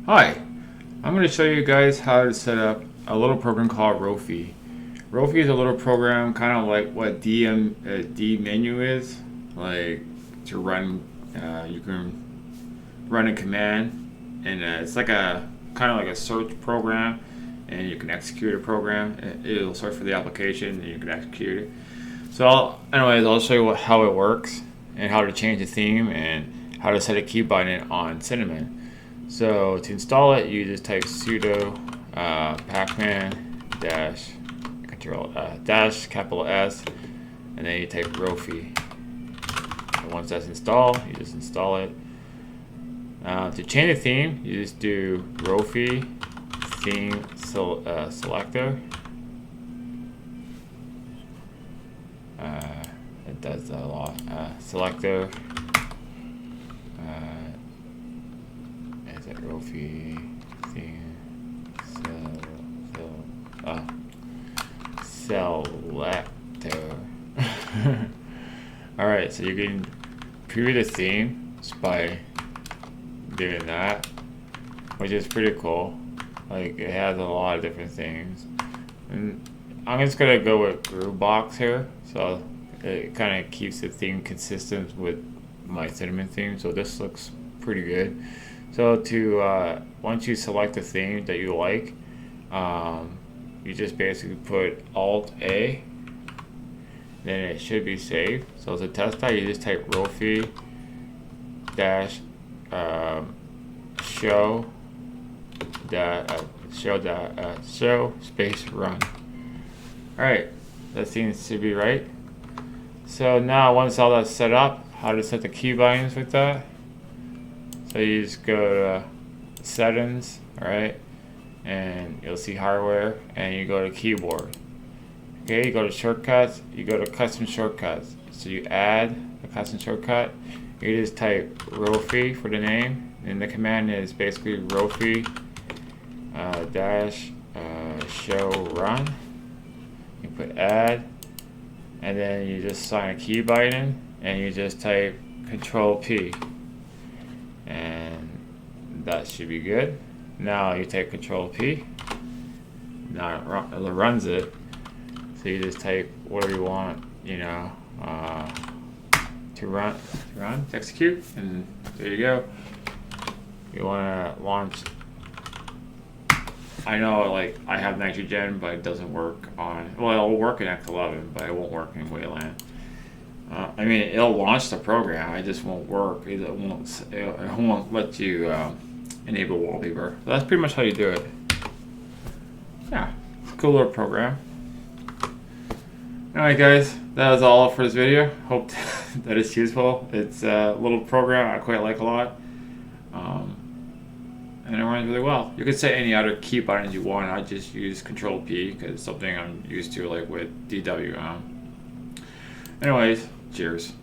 Hi, I'm going to show you guys how to set up a little program called Rofi. Rofi is a little program kind of like what D menu is, like to run. You can run a command, and it's like a kind of like a search program, and you can execute a program. It'll search for the application, and you can execute it. So, I'll show you how it works and how to change the theme and how to set a key button on Cinnamon. So to install it, you just type sudo pacman dash control dash capital S, and then you type Rofi. And once that's installed, you just install it. To change the theme, you just do Rofi theme selector. It does a lot. Selector. Is it Rofi theme selector? All right, so you can preview the theme just by doing that, which is pretty cool. Like, it has a lot of different things, and I'm just gonna go with Groovebox here, so it kind of keeps the theme consistent with my Cinnamon theme. So this looks pretty good. So to once you select the theme that you like, you just basically put Alt A, then it should be saved. So to test that, you just type Rofi dash show space run. All right, that seems to be right. So now once all that's set up, how to set the key bindings with that? So you just go to settings, all right, and you'll see hardware, and you go to keyboard. Okay, you go to shortcuts, you go to custom shortcuts. So you add a custom shortcut. You just type Rofi for the name, and the command is basically Rofi dash show run. You put add, and then you just assign a key binding, and you just type Control P, and that should be good. Now you take Control P. Now it runs it. So you just type whatever you want, to run, to execute, and there you go. You want to launch. I know, like, I have nitrogen, but it doesn't work on. Well, it'll work in X11, but it won't work in Wayland. It'll launch the program. It just won't work. It won't let you enable wallpaper. So that's pretty much how you do it. Yeah, it's a cool little program. Alright guys, that was all for this video. Hope that it's useful. It's a little program I quite like a lot. And it runs really well. You could set any other key buttons you want. I just use Control P because it's something I'm used to, like with DWM. Anyways, cheers.